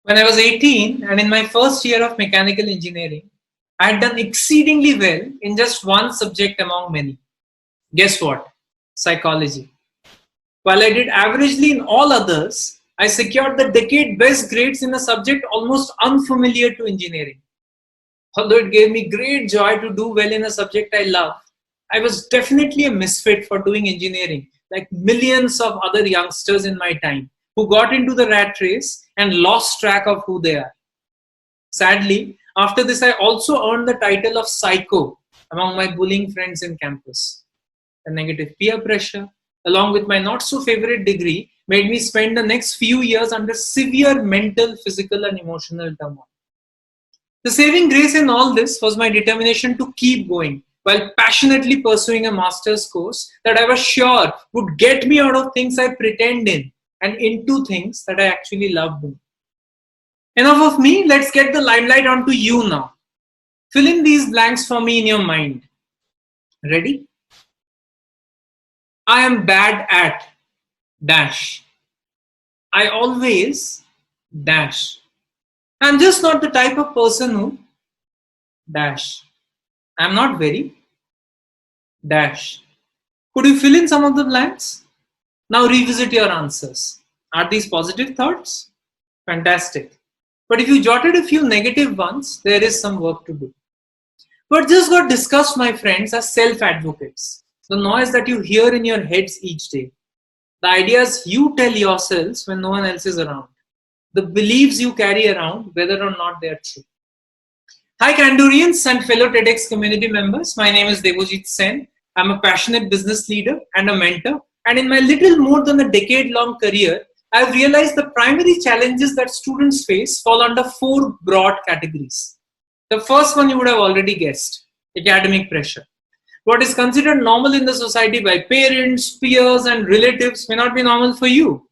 When I was 18 and in my first year of mechanical engineering, I had done exceedingly well in just one subject among many. Guess what? Psychology. While I did averagely in all others, I secured the decade best grades in a subject almost unfamiliar to engineering. Although it gave me great joy to do well in a subject I love, I was definitely a misfit for doing engineering, like millions of other youngsters in my time who got into the rat race and lost track of who they are. Sadly, after this, I also earned the title of psycho among my bullying friends in campus. The negative peer pressure, along with my not so favorite degree, made me spend the next few years under severe mental, physical, and emotional turmoil. The saving grace in all this was my determination to keep going while passionately pursuing a master's course that I was sure would get me out of things I pretend in and into things that I actually love doing. Enough of me, let's get the limelight onto you now. Fill in these blanks for me in your mind. Ready? I am bad at dash. I always dash. I'm just not the type of person who dash. I'm not very dash. Could you fill in some of the blanks? Now revisit your answers. Are these positive thoughts? Fantastic. But if you jotted a few negative ones, there is some work to do. What just got discussed, my friends, are self-advocates. The noise that you hear in your heads each day. The ideas you tell yourselves when no one else is around. The beliefs you carry around, whether or not they are true. Hi Candorians and fellow TEDx community members. My name is Debojit Sen. I'm a passionate business leader and a mentor. And in my little more than a decade-long career, I've realized the primary challenges that students face fall under four broad categories. The first one you would have already guessed, academic pressure. What is considered normal in the society by parents, peers, and relatives may not be normal for you.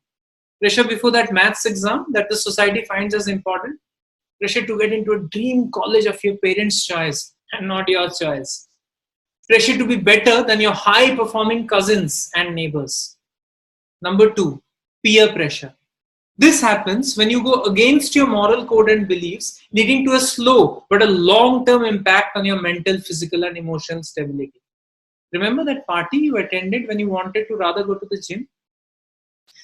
Pressure before that maths exam that the society finds as important. Pressure to get into a dream college of your parents' choice and not your choice. Pressure to be better than your high-performing cousins and neighbors. Number two, peer pressure. This happens when you go against your moral code and beliefs, leading to a slow but a long-term impact on your mental, physical, and emotional stability. Remember that party you attended when you wanted to rather go to the gym?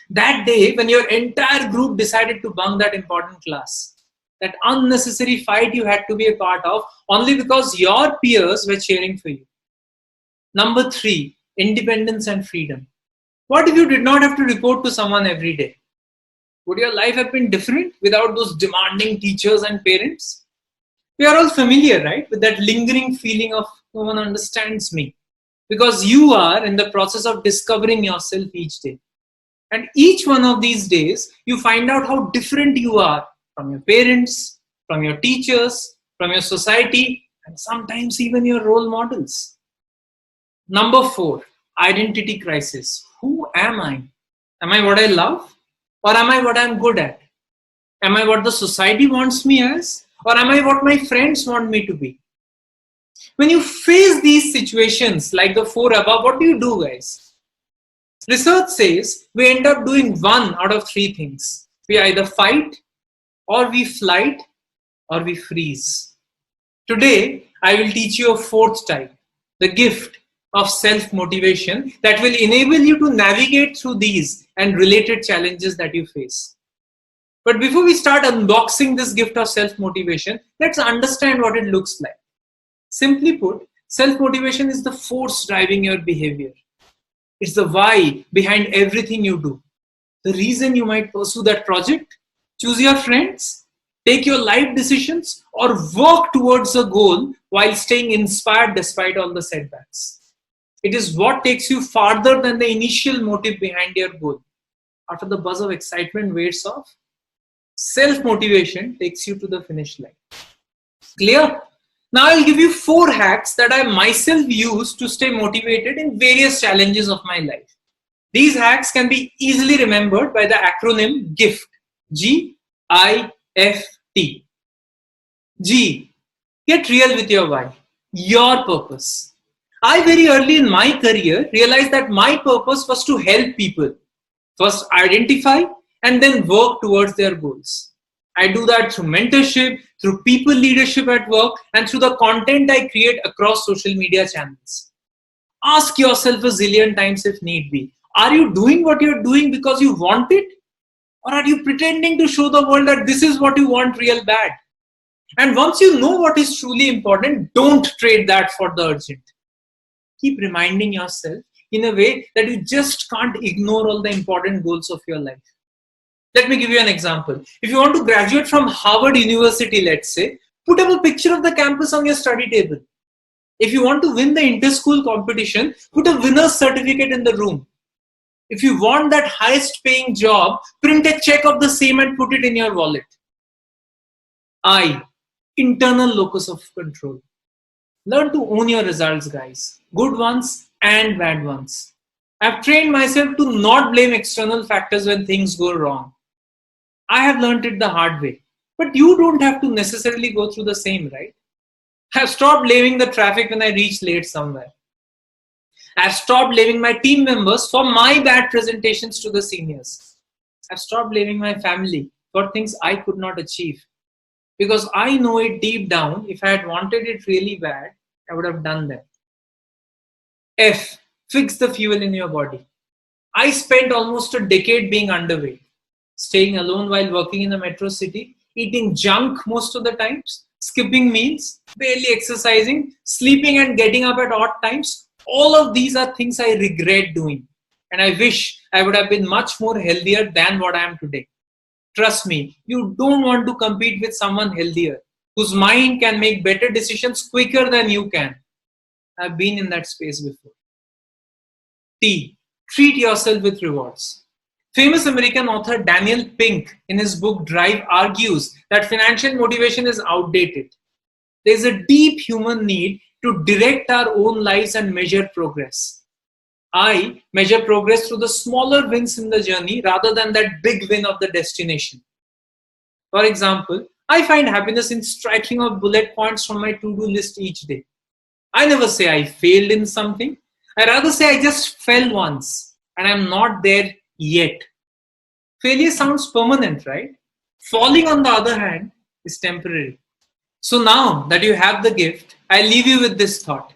That day when your entire group decided to bunk that important class. That unnecessary fight you had to be a part of only because your peers were cheering for you. Number three, independence and freedom. What if you did not have to report to someone every day? Would your life have been different without those demanding teachers and parents? We are all familiar, right, with that lingering feeling of no one understands me. Because you are in the process of discovering yourself each day. And each one of these days, you find out how different you are from your parents, from your teachers, from your society, and sometimes even your role models. Number four, identity crisis. Who am I? Am I what I love? Or am I what I'm good at? Am I what the society wants me as? Or am I what my friends want me to be? When you face these situations like the four above, what do, guys? Research says we end up doing one out of three things. We either fight, or we flight, or we freeze. Today, I will teach you a fourth type, the gift of self-motivation that will enable you to navigate through these and related challenges that you face. But before we start unboxing this gift of self-motivation, let's understand what it looks like. Simply put, self-motivation is the force driving your behavior. It's the why behind everything you do. The reason you might pursue that project, choose your friends, take your life decisions, or work towards a goal while staying inspired despite all the setbacks. It is what takes you farther than the initial motive behind your goal. After the buzz of excitement wears off, self-motivation takes you to the finish line. Clear? Now I'll give you 4 hacks that I myself use to stay motivated in various challenges of my life. These hacks can be easily remembered by the acronym GIFT. G-I-F-T. G. Get real with your why. Your purpose. I very early in my career realized that my purpose was to help people. First identify and then work towards their goals. I do that through mentorship, through people leadership at work, and through the content I create across social media channels. Ask yourself a zillion times if need be. Are you doing what you're doing because you want it? Or are you pretending to show the world that this is what you want real bad? And once you know what is truly important, don't trade that for the urgent. Keep reminding yourself in a way that you just can't ignore all the important goals of your life. Let me give you an example. If you want to graduate from Harvard University, let's say, put up a picture of the campus on your study table. If you want to win the inter-school competition, put a winner's certificate in the room. If you want that highest paying job, print a check of the same and put it in your wallet. I, internal locus of control. Learn to own your results, guys. Good ones and bad ones. I've trained myself to not blame external factors when things go wrong. I have learned it the hard way. But you don't have to necessarily go through the same, right? I've stopped blaming the traffic when I reach late somewhere. I've stopped blaming my team members for my bad presentations to the seniors. I've stopped blaming my family for things I could not achieve. Because I know it deep down, if I had wanted it really bad, I would have done that. F, fix the fuel in your body. I spent almost a decade being underweight, staying alone while working in a metro city, eating junk most of the times, skipping meals, barely exercising, sleeping and getting up at odd times. All of these are things I regret doing. And I wish I would have been much more healthier than what I am today. Trust me, you don't want to compete with someone healthier, whose mind can make better decisions quicker than you can. I've been in that space before. T, treat yourself with rewards. Famous American author Daniel Pink, in his book Drive, argues that financial motivation is outdated. There's a deep human need to direct our own lives and measure progress. I measure progress through the smaller wins in the journey rather than that big win of the destination. For example, I find happiness in striking off bullet points from my to-do list each day. I never say I failed in something. I rather say I just fell once and I'm not there yet. Failure sounds permanent, right? Falling, on the other hand, is temporary. So now that you have the gift, I leave you with this thought.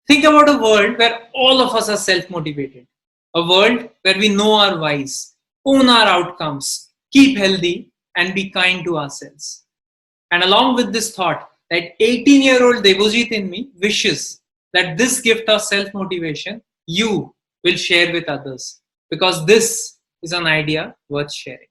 Think about a world where all of us are self-motivated. A world where we know our whys, own our outcomes, keep healthy, and be kind to ourselves. And along with this thought, that 18-year-old Debojit in me wishes that this gift of self-motivation you will share with others, because this is an idea worth sharing.